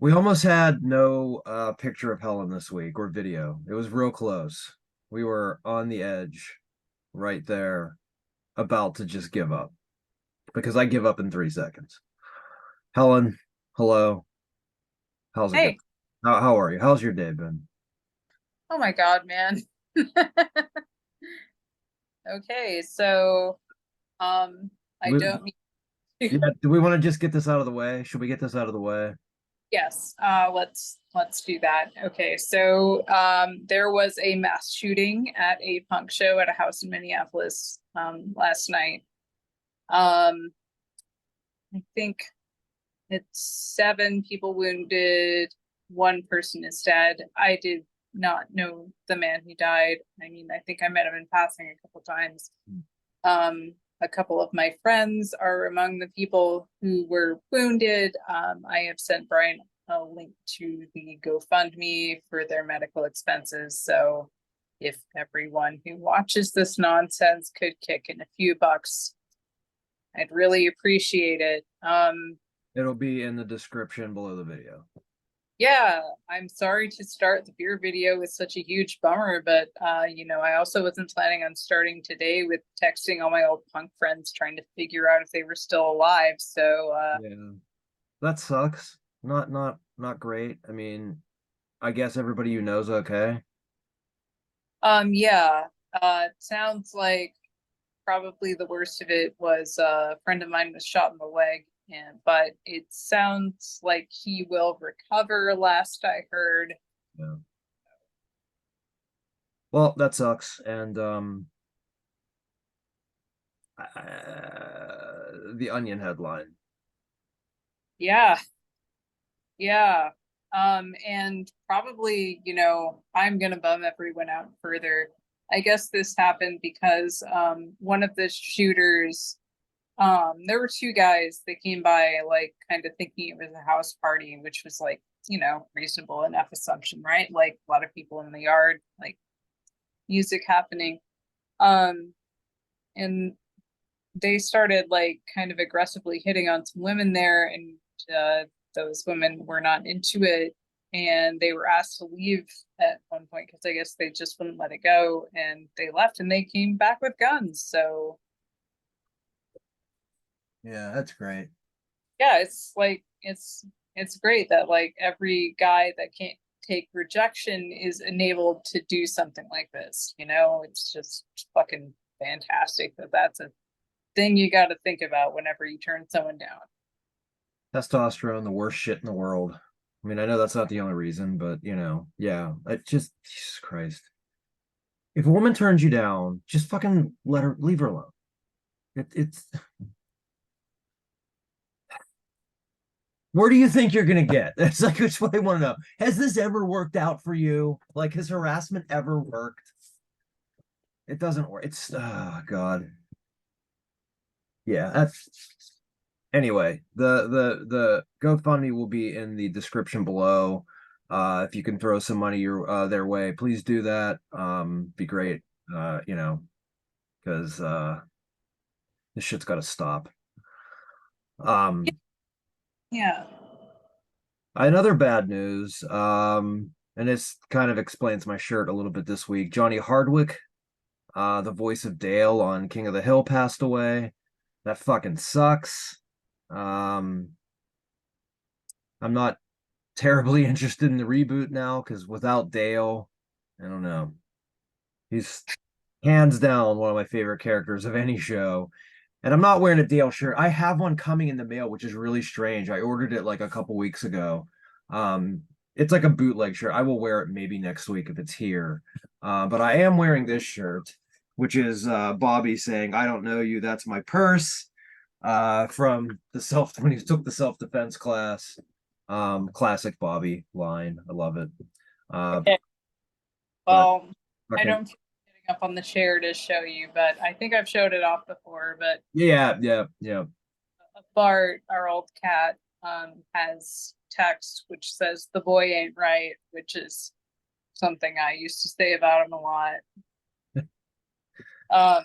We almost had no picture of Helen this week or video. It was real close. We were on the edge right there, about to just give up because I give up in 3 seconds. Helen, hello. How's it going? Hey, How are you? How's your day been? oh my God, man. Okay, so um I We, don't need to yeah, do we want to just get this out of the way? Should we get this out of the way? yes, let's do that. Okay, so there was a mass shooting at a punk show at a house in Minneapolis last night. Um I think it's 7 people wounded, one person is dead. I did not know the man who died. I mean, I think I met him in passing a couple times. A couple of my friends are among the people who were wounded. I have sent Brian a link to the GoFundMe for their medical expenses. So if everyone who watches this nonsense could kick in a few bucks, I'd really appreciate it. It'll be in the description below the video. Yeah, I'm sorry to start the beer video with such a huge bummer, but I also wasn't planning on starting today with texting all my old punk friends trying to figure out if they were still alive. So Yeah, that sucks. Not great. I mean, I guess everybody you know's okay. yeah. It sounds like probably the worst of it was a friend of mine was shot in the leg, and but it sounds like he will recover, last I heard. Yeah. Well, that sucks. And the Onion headline. Yeah, yeah. And probably, I'm gonna bum everyone out further. I guess this happened because one of the shooters, there were 2 guys that came by like kind of thinking it was a house party, which was like, reasonable enough assumption, right? Like a lot of people in the yard, like music happening. Um, and they started like kind of aggressively hitting on some women there, and those women were not into it, and they were asked to leave at one point because I guess they just wouldn't let it go, and they left and they came back with guns. So Yeah, that's great. yeah, it's like it's great that like every guy that can't take rejection is enabled to do something like this. It's just fucking fantastic that that's a thing you got to think about whenever you turn someone down. Testosterone, the worst shit in the world. I mean, I know that's not the only reason, but yeah. It just Jesus Christ. If a woman turns you down, just fucking leave her alone. It's where do you think you're gonna get? That's like that's what I want to know. Has this ever worked out for you? Like, has harassment ever worked? It doesn't work. It's oh god. Yeah, that's anyway, the GoFundMe will be in the description below. If you can throw some money their way, please do that. Be great. Because this shit's got to stop. Um, Yeah. Another bad news. And this kind of explains my shirt a little bit this week. Johnny Hardwick, the voice of Dale on King of the Hill, passed away. That fucking sucks. Um, I'm not terribly interested in the reboot now because without Dale, I don't know. He's hands down one of my favorite characters of any show. And I'm not wearing a Dale shirt. I have one coming in the mail, which is really strange. I ordered it like a couple weeks ago. It's like a bootleg shirt. I will wear it maybe next week if it's here. But I am wearing this shirt, which is Bobby saying, "I don't know you, that's my purse." From the self when he took the self-defense class. Classic Bobby line. I love it. Uh, Okay. but Well, I fucking don't feel like getting up on the chair to show you, but I think I've showed it off before. But yeah. Bart, our old cat, has text which says "the boy ain't right," which is something I used to say about him a lot. Um,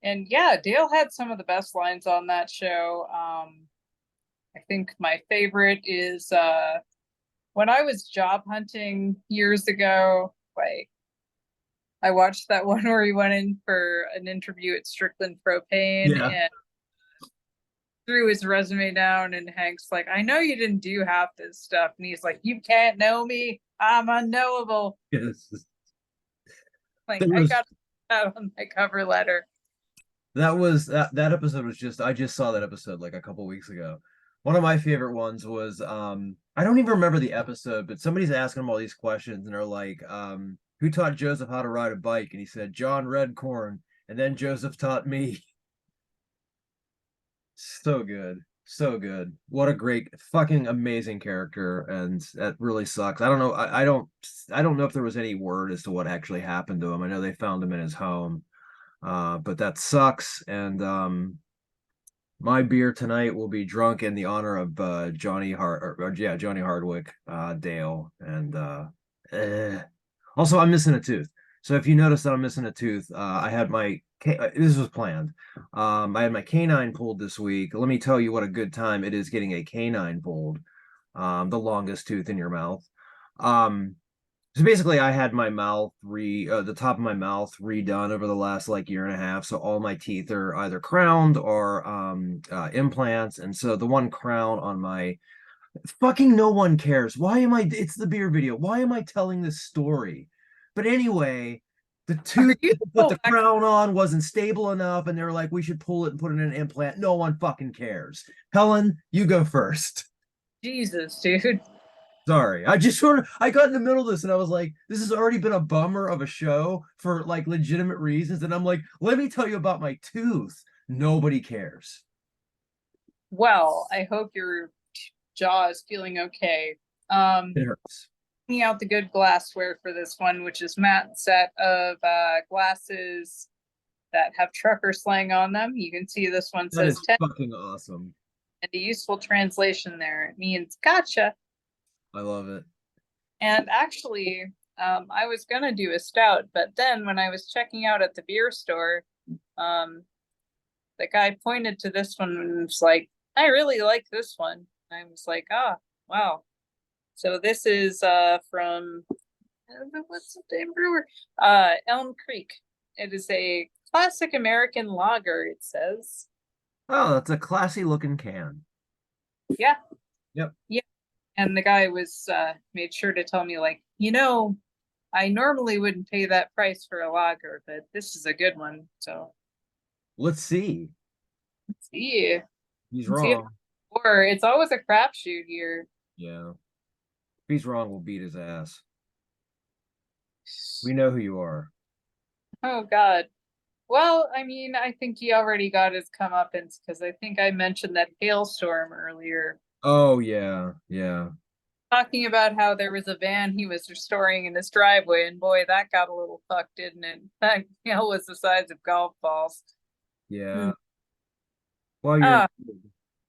and yeah, Dale had some of the best lines on that show. I think my favorite is when I was job hunting years ago, like I watched that one where he went in for an interview at Strickland Propane Yeah. and threw his resume down, and Hank's like, I know you didn't do half this stuff. And he's like, you can't know me. I'm unknowable. Yes. Like There I was got that on my cover letter. that episode was just I just saw that episode like a couple weeks ago. One of my favorite ones was I don't even remember the episode, but somebody's asking him all these questions and they're like, who taught Joseph how to ride a bike? And he said, John Redcorn. And then Joseph taught me. So good. So good. What a great fucking amazing character. And that really sucks. I don't know. I don't know if there was any word as to what actually happened to him. I know they found him in his home. But that sucks. And my beer tonight will be drunk in the honor of Johnny Hardwick, Dale, and eh. Also I'm missing a tooth. So if you notice that I'm missing a tooth, I had this was planned. I had my canine pulled this week. Let me tell you what a good time it is getting a canine pulled. The longest tooth in your mouth. Um, so basically, I had my the top of my mouth redone over the last like year and a half. So all my teeth are either crowned or implants. And so the one crown on my fucking no one cares. Why am I? It's the beer video. Why am I telling this story? But anyway, the Are tooth you to put still the back? crown on wasn't stable enough, and they were like, we should pull it and put it in an implant. No one fucking cares. Helen, you go first. Jesus, dude. Sorry. I got in the middle of this and I was like, this has already been a bummer of a show for like legitimate reasons. And I'm like, let me tell you about my tooth. Nobody cares. Well, I hope your jaw is feeling okay. Um, It hurts. Taking out the good glassware for this one, which is Matt's set of glasses that have trucker slang on them. You can see this one That says is 10 fucking awesome. and a useful translation there. It means gotcha. I love it. And actually, I was gonna do a stout, but then when I was checking out at the beer store, um, the guy pointed to this one and was like, I really like this one. I was like, ah, wow. So this is from what's the name brewer? Elm Creek. It is a classic American lager, it says. Oh, that's a classy looking can. Yeah, Yep. yeah. And the guy was made sure to tell me, like, I normally wouldn't pay that price for a lager, but this is a good one. So Let's see. let's see. He's Let's see if wrong. or it's always a crapshoot here. Yeah. If he's wrong, we'll beat his ass. We know who you are. Oh God. Well, I mean, I think he already got his comeuppance because I think I mentioned that hailstorm earlier, Oh, yeah. Yeah. talking about how there was a van he was restoring in his driveway, and boy, that got a little fucked, didn't it? That hail was the size of golf balls. Hmm. Yeah. Well, you're.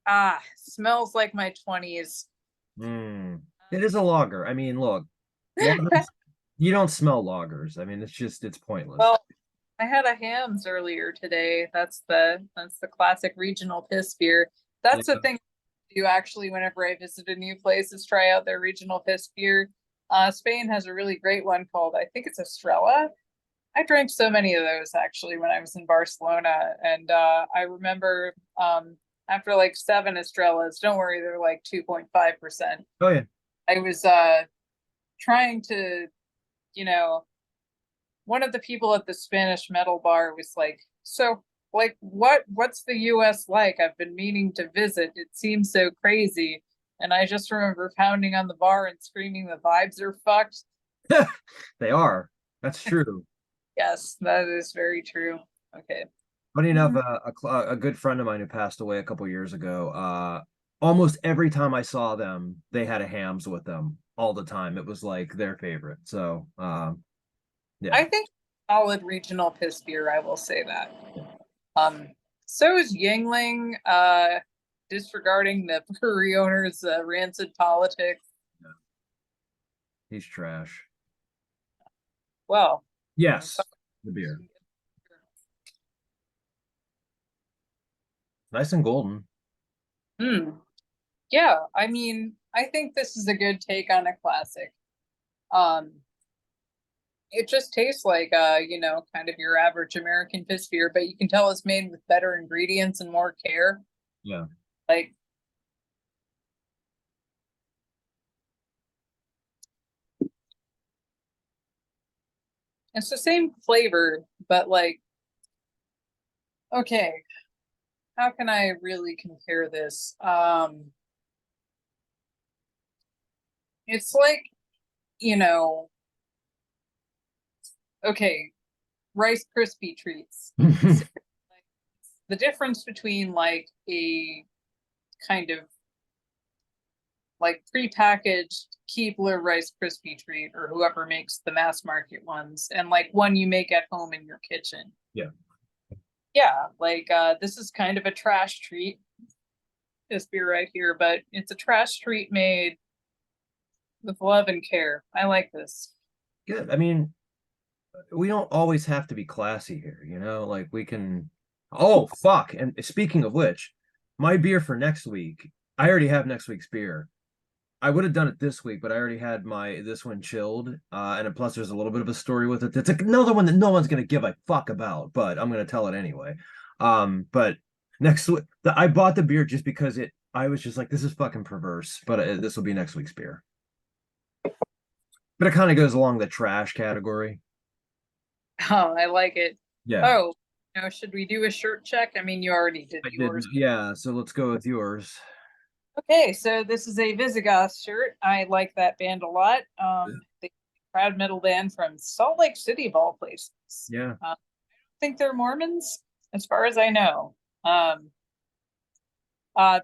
Ah, smells like my 20s. Mm. It is a lager. I mean, look, lagers, you don't smell lagers. I mean, it's pointless. Well, I had a hams earlier today. That's the classic regional piss beer. Yeah. That's the thing I do actually whenever I visit a new place is try out their regional piss beer. Spain has a really great one called, I think it's Estrella. I drank so many of those actually when I was in Barcelona, and I remember after like seven Estrellas, don't worry, they're like 2.5%. Oh, yeah. I was trying to, you know, one of the people at the Spanish metal bar was like, so like what's the US like? I've been meaning to visit. It seems so crazy. And I just remember pounding on the bar and screaming the vibes are fucked. They are. That's true. Yes, that is very true. Okay. Funny enough, Mhm. a good friend of mine who passed away a couple years ago, almost every time I saw them, they had a hams with them all the time. It was like their favorite. So, yeah. I think solid regional piss beer, I will say that. Um, so is Yingling, disregarding the brewery owner's rancid politics. Yeah. He's trash. Well, Yes, the beer. Nice and golden. hmm. Yeah, I mean, I think this is a good take on a classic. Um, it just tastes like kind of your average American fish beer, but you can tell it's made with better ingredients and more care. Yeah. Like it's the same flavor, but like, okay, how can I really compare this? It's like, you know, okay, Rice Krispie treats. So, like, the difference between like a kind of like prepackaged Keebler Rice Krispie treat or whoever makes the mass market ones and like one you make at home in your kitchen. Yeah. Yeah, like this is kind of a trash treat, this beer right here, but it's a trash treat made with love and care. I like this. Good. I mean, we don't always have to be classy here, you know? Like we can. Oh, fuck. And speaking of which, my beer for next week, I already have next week's beer. I would have done it this week, but I already had my this one chilled. And plus there's a little bit of a story with it. It's another one that no one's gonna give a fuck about, but I'm gonna tell it anyway. But next week I bought the beer just because I was just like, this is fucking perverse, but this will be next week's beer. But it kind of goes along the trash category. Oh, I like it. Yeah. Oh, should we do a shirt check? I mean, you already did I didn't. yours. Yeah, so let's go with yours. Okay, so this is a Visigoth shirt. I like that band a lot. The crowd metal band from Salt Lake City, of all places. Yeah. I think they're Mormons, as far as I know. Um,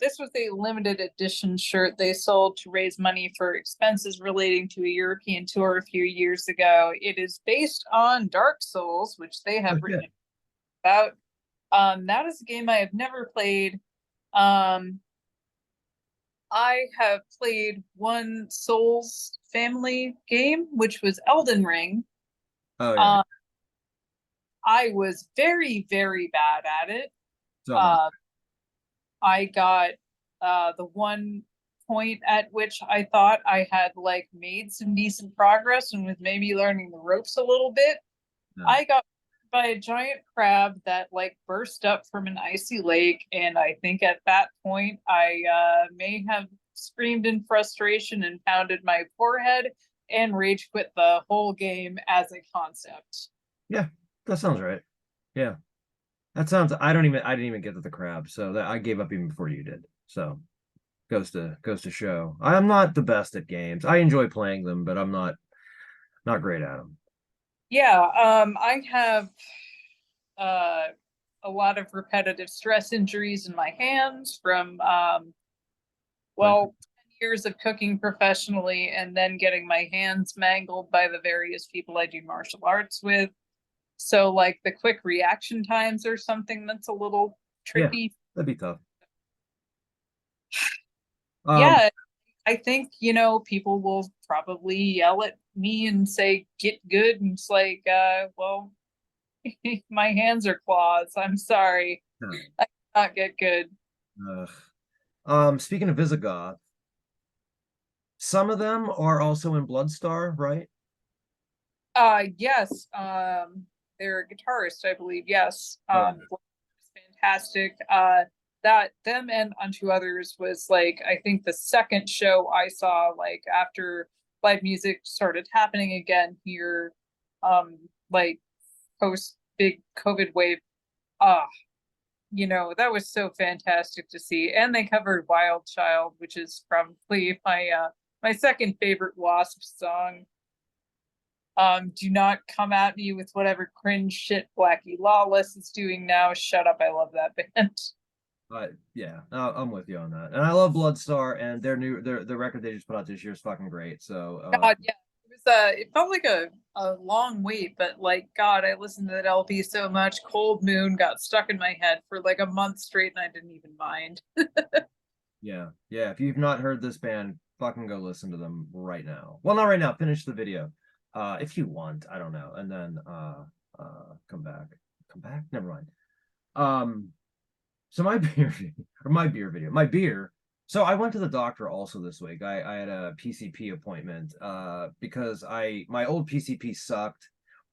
this was a limited edition shirt they sold to raise money for expenses relating to a European tour a few years ago. It is based on Dark Souls, which they Oh have shit. written about. That is a game I have never played. Um, I have played one Souls family game, which was Elden Ring. Oh yeah. Uh, I was very, very bad at it. So am I. Uh, I got the one point at which I thought I had like made some decent progress and was maybe learning the ropes a little bit. Yeah. I got by a giant crab that like burst up from an icy lake, and I think at that point I may have screamed in frustration and pounded my forehead and rage quit the whole game as a concept. Yeah, that sounds right. Yeah. I didn't even get to the crab, so that I gave up even before you did. So goes to show. I am not the best at games. I enjoy playing them, but I'm not great at them. Yeah, I have uh, a lot of repetitive stress injuries in my hands from Like, well, 10 years of cooking professionally and then getting my hands mangled by the various people I do martial arts with. So, like, the quick reaction times are something that's a little yeah, tricky. that'd be tough. Um, Yeah, I think, people will probably yell at me and say, get good. And it's like, well, my hands are claws. I'm sorry. I cannot get good. ugh. Speaking of Visigoth, some of them are also in Bloodstar, right? Yes, they're a guitarist, I believe. Yes, Yeah. fantastic. That them and Unto Others was like I think the second show I saw like after live music started happening again here, like post big COVID wave. Ah, that was so fantastic to see. And they covered Wild Child, which is probably my second favorite Wasp song. Do not come at me with whatever cringe shit Blackie Lawless is doing now. Shut up. I love that band. Yeah, I'm with you on that. And I love Bloodstar, and their record they just put out this year is fucking great. So God, yeah. It felt like a long wait, but like God, I listened to that LP so much. Cold Moon got stuck in my head for like a month straight and I didn't even mind. yeah, yeah. If you've not heard this band, fucking go listen to them right now. Well, not right now. Finish the video, if you want. I don't know, and then come back. Come back. Never mind. Um, so my beer video, my beer. So I went to the doctor also this week. I had a PCP appointment because I my old PCP sucked.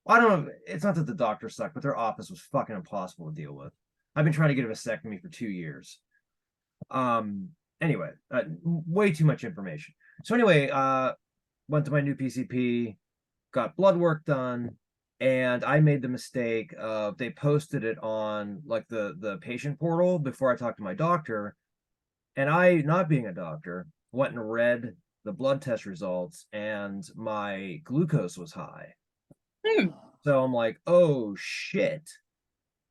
I don't know. It's not that the doctor sucked, but their office was fucking impossible to deal with. I've been trying to get a vasectomy for 2 years. Um. Anyway, way too much information. So anyway, went to my new PCP, got blood work done, and I made the mistake of they posted it on like the patient portal before I talked to my doctor, and I, not being a doctor, went and read the blood test results, and my glucose was high. Hmm. So I'm like, oh shit,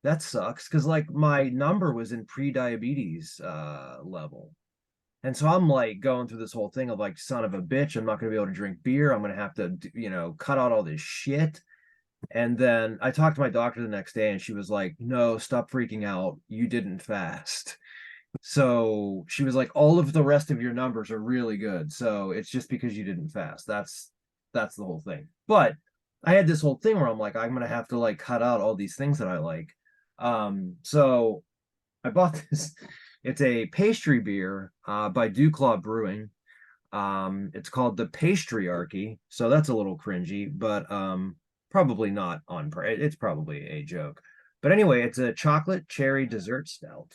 that sucks. Cause like my number was in pre-diabetes level. And so I'm like going through this whole thing of like, son of a bitch, I'm not gonna be able to drink beer. I'm gonna have to, cut out all this shit. And then I talked to my doctor the next day and she was like, no, stop freaking out. You didn't fast. So she was like, all of the rest of your numbers are really good. So it's just because you didn't fast. That's the whole thing. But I had this whole thing where I'm like, I'm gonna have to like cut out all these things that I like. So I bought this. It's a pastry beer by Duclaw Brewing. It's called the Pastryarchy. So that's a little cringy, but probably not on. It's probably a joke. But anyway, it's a chocolate cherry dessert stout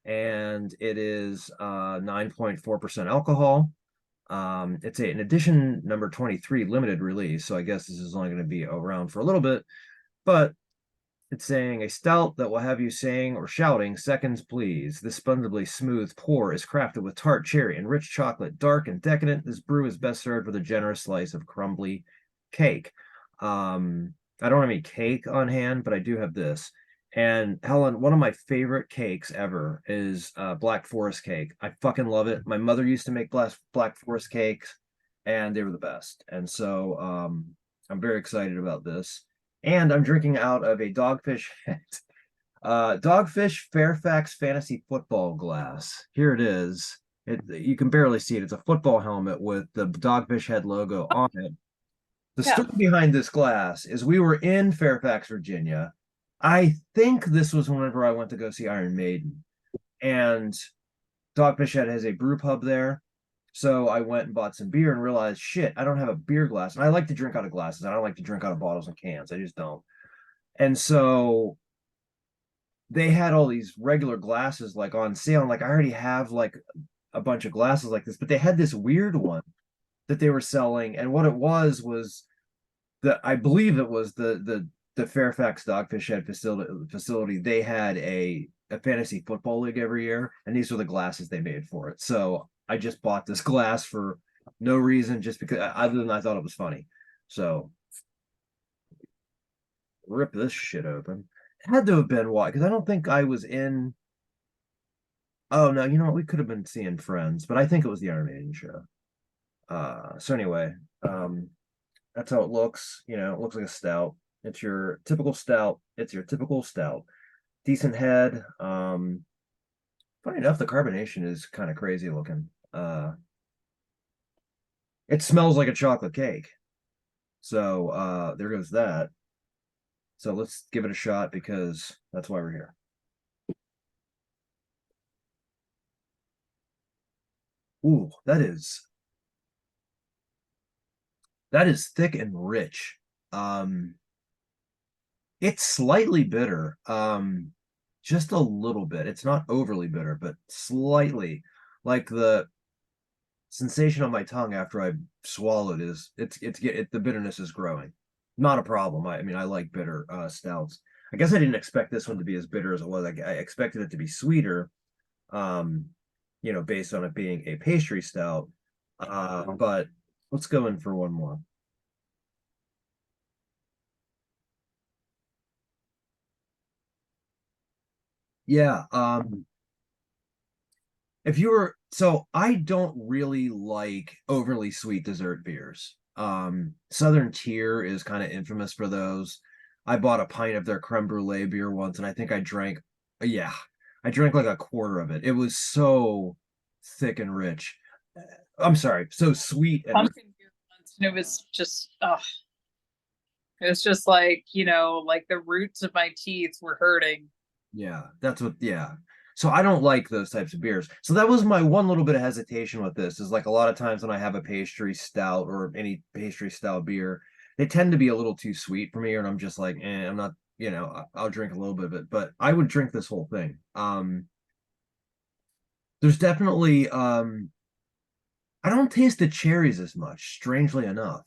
and it is 9.4% alcohol. It's an edition number 23 limited release, so I guess this is only going to be around for a little bit, but it's saying a stout that will have you saying or shouting, seconds please. This splendidly smooth pour is crafted with tart cherry and rich chocolate, dark and decadent. This brew is best served with a generous slice of crumbly cake. I don't have any cake on hand, but I do have this. And Helen, one of my favorite cakes ever is Black Forest cake. I fucking love it. My mother used to make Black Forest cakes, and they were the best. And so I'm very excited about this. And I'm drinking out of a Dogfish Dogfish Fairfax Fantasy Football glass. Here it is. You can barely see it. It's a football helmet with the Dogfish Head logo on it. The Yeah. story behind this glass is we were in Fairfax, Virginia. I think this was whenever I went to go see Iron Maiden. And Dogfish Head has a brew pub there. So I went and bought some beer and realized, shit, I don't have a beer glass. And I like to drink out of glasses. I don't like to drink out of bottles and cans. I just don't. And so they had all these regular glasses like on sale. And like I already have like a bunch of glasses like this, but they had this weird one that they were selling. And what it was I believe it was the Fairfax Dogfish Head facility. They had a fantasy football league every year, and these were the glasses they made for it. So I just bought this glass for no reason, just because other than I thought it was funny. So rip this shit open. It had to have been why, because I don't think I was in. Oh no, you know what? We could have been seeing Friends, but I think it was the Iron Maiden show. So anyway, that's how it looks. It looks like a stout. It's your typical stout. It's your typical stout. Decent head. Funny enough, the carbonation is kind of crazy looking. It smells like a chocolate cake. So there goes that. So let's give it a shot because that's why we're here. Ooh, that is thick and rich. Um, it's slightly bitter. Just a little bit. It's not overly bitter, but slightly. Like the sensation on my tongue after I swallowed is the bitterness is growing. Not a problem. I mean, I like bitter stouts. I guess I didn't expect this one to be as bitter as it was. I expected it to be sweeter, um, based on it being a pastry stout. But let's go in for one more. Yeah. If you were so I don't really like overly sweet dessert beers. Southern Tier is kind of infamous for those. I bought a pint of their creme brulee beer once, and I think yeah, I drank like a quarter of it. It was so thick and rich. I'm sorry, so sweet and Pumpkin beer once, and it was just, oh, it was just like, like the roots of my teeth were hurting. yeah, yeah. So I don't like those types of beers. So that was my one little bit of hesitation with this, is like a lot of times when I have a pastry stout or any pastry style beer, they tend to be a little too sweet for me, and I'm just like, I'm not, I'll drink a little bit of it, but I would drink this whole thing. There's definitely I don't taste the cherries as much, strangely enough.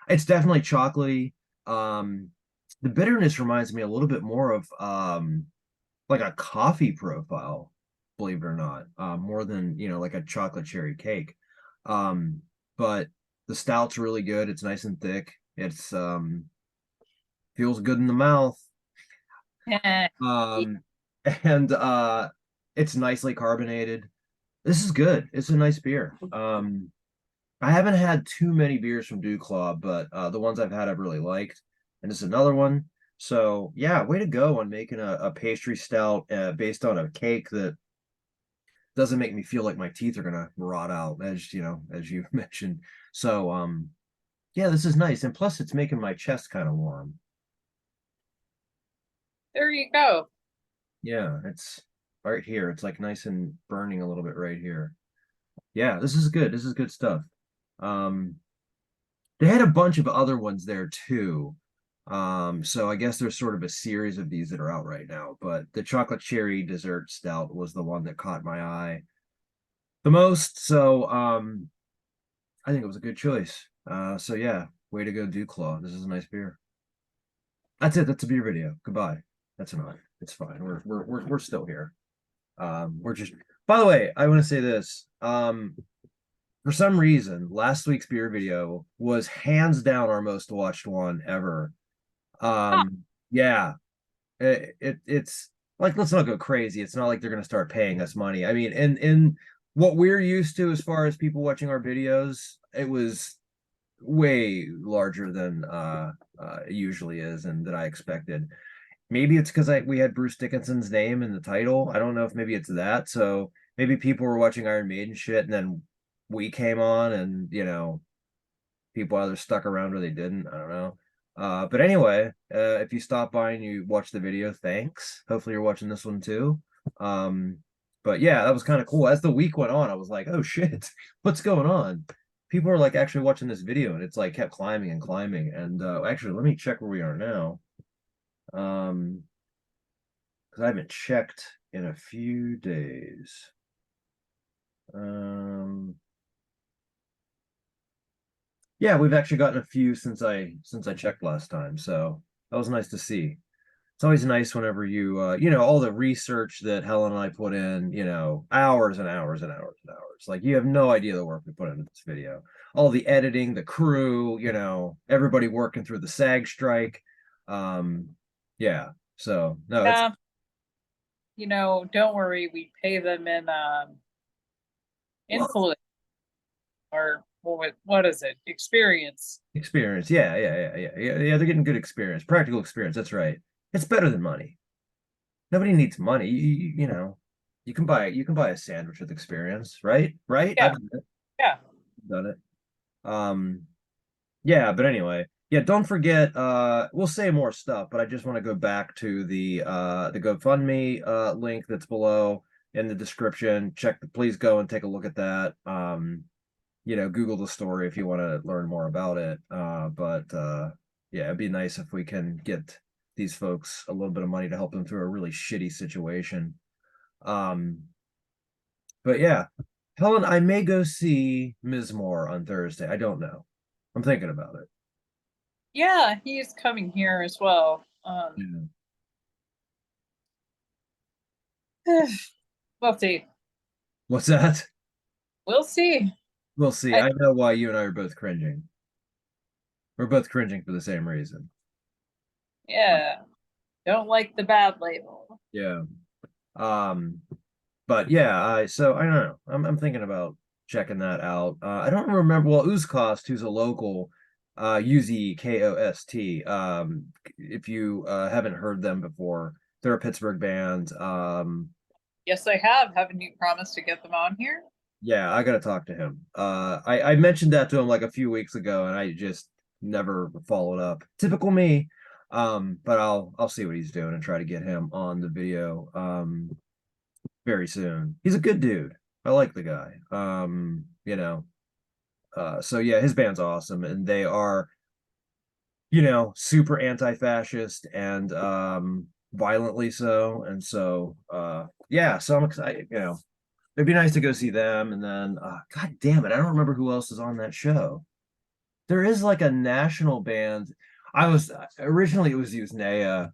It's definitely chocolatey. Um, the bitterness reminds me a little bit more of like a coffee profile, believe it or not, more than like a chocolate cherry cake. Um, but the stout's really good. It's nice and thick. It's feels good in the mouth. Yeah. Um, and it's nicely carbonated. This is good. It's a nice beer. I haven't had too many beers from Dew Claw, but the ones I've had I've really liked. And this is another one. So yeah, way to go on making a pastry stout based on a cake that doesn't make me feel like my teeth are gonna rot out, as you mentioned. So yeah, this is nice. And plus it's making my chest kind of warm. There you go. Yeah, it's right here. It's like nice and burning a little bit right here. Yeah, this is good. This is good stuff. Um, They had a bunch of other ones there too. So I guess there's sort of a series of these that are out right now, but the chocolate cherry dessert stout was the one that caught my eye the most. So I think it was a good choice. So yeah, way to go, Dew Claw. This is a nice beer. That's it. That's a beer video. Goodbye. That's enough. It's fine. We're still here. We're just by the way, I want to say this. For some reason, last week's beer video was hands down our most watched one ever. Ah, Yeah, it's like, let's not go crazy. It's not like they're gonna start paying us money. I mean, in what we're used to as far as people watching our videos, it was way larger than it usually is and that I expected. Maybe it's because I we had Bruce Dickinson's name in the title. I don't know if maybe it's that. So maybe people were watching Iron Maiden shit and then we came on and people either stuck around or they didn't. I don't know. But anyway, if you stop by and you watch the video, thanks. Hopefully you're watching this one too. Um, but yeah, that was kind of cool. As the week went on, I was like, oh shit, what's going on? People are like actually watching this video and it's like kept climbing and climbing. And actually, let me check where we are now. Um, because I haven't checked in a few days. Um, yeah, we've actually gotten a few since I checked last time, so that was nice to see. It's always nice whenever all the research that Helen and I put in, hours and hours and hours and hours. Like you have no idea the work we put into this video. All the editing, the crew, everybody working through the SAG strike. Um, yeah. So no, it's yeah. Don't worry. We pay them in well, influence or what is it? Experience. experience. Yeah, yeah. They're getting good experience, practical experience. That's right. It's better than money. Nobody needs money. You can buy a sandwich with experience, right? Right? Yeah, yeah. Done it. Um, yeah, but anyway, yeah, don't forget, we'll say more stuff, but I just want to go back to the GoFundMe link that's below in the description. Please go and take a look at that. Google the story if you want to learn more about it. But yeah, it'd be nice if we can get these folks a little bit of money to help them through a really shitty situation. Um, but yeah, Helen, I may go see Ms. Moore on Thursday. I don't know. I'm thinking about it. Yeah, he's coming here as well. Yeah. We'll see. What's that? We'll see. We'll see. I, I know why you and I are both cringing. We're both cringing for the same reason. yeah, don't like the bad label. Yeah. Um, but yeah, so I don't know. I'm thinking about checking that out. I don't remember. Well, Uzkost, who's a local, Uzkost. If you haven't heard them before, they're a Pittsburgh band. Yes, I have. Haven't you promised to get them on here? Yeah, I gotta talk to him. I mentioned that to him like a few weeks ago, and I just never followed up. Typical me. But I'll see what he's doing and try to get him on the video. very soon. He's a good dude. I like the guy. So yeah, his band's awesome, and they are, super anti-fascist and violently so. And so yeah, so I'm excited, it'd be nice to go see them. And then god damn it, I don't remember who else is on that show. There is like a national band. I was originally it was Usnea,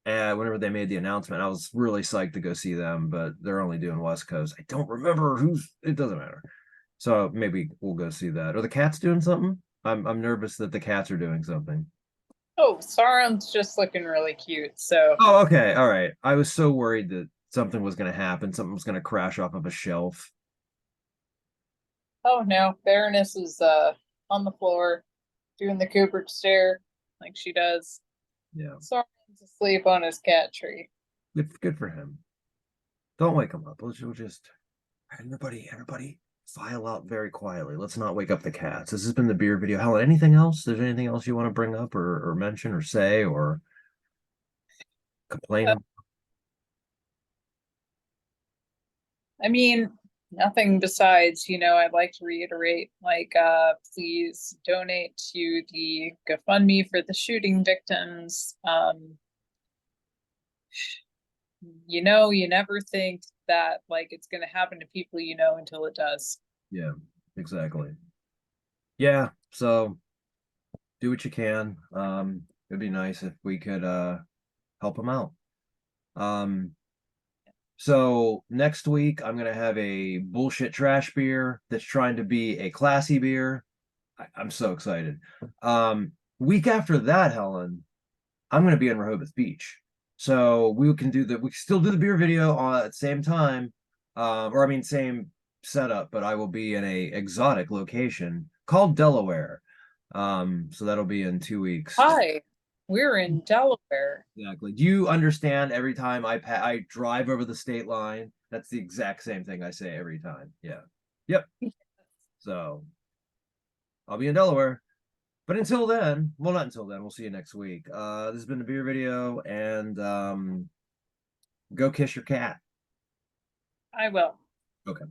and whenever they made the announcement, I was really psyched to go see them, but they're only doing West Coast. I don't remember who's. It doesn't matter. So maybe we'll go see that. Are the Cats doing something? I'm nervous that the Cats are doing something. Oh, Sauron's just looking really cute. So, Oh, okay, all right. I was so worried that something was going to happen. Something was going to crash off of a shelf. oh no, Baroness is on the floor doing the Cooper stare like she does. Yeah, Sauron's asleep on his cat tree. good for him. Don't wake him up. We'll just everybody file out very quietly. Let's not wake up the cats. This has been the beer video. Helen, anything else? There's anything else you want to bring up or mention or say or complain Uh, about? I mean, nothing besides, I'd like to reiterate, like, please donate to the GoFundMe for the shooting victims. You never think that like it's gonna happen to people until it does. Yeah, exactly. Yeah, so do what you can. It'd be nice if we could help them out. Um, so next week I'm gonna have a bullshit trash beer that's trying to be a classy beer. I'm so excited. Week after that, Helen, I'm going to be in Rehoboth Beach. So we can still do the beer video at the same time. Or I mean, same setup, but I will be in a exotic location called Delaware. So that'll be in 2 weeks. Hi, we're in Delaware. Exactly. Do you understand every time I drive over the state line? That's the exact same thing I say every time. Yeah. Yep. So I'll be in Delaware. But until then, well, not until then, we'll see you next week. This has been the beer video, and go kiss your cat. I will. Okay.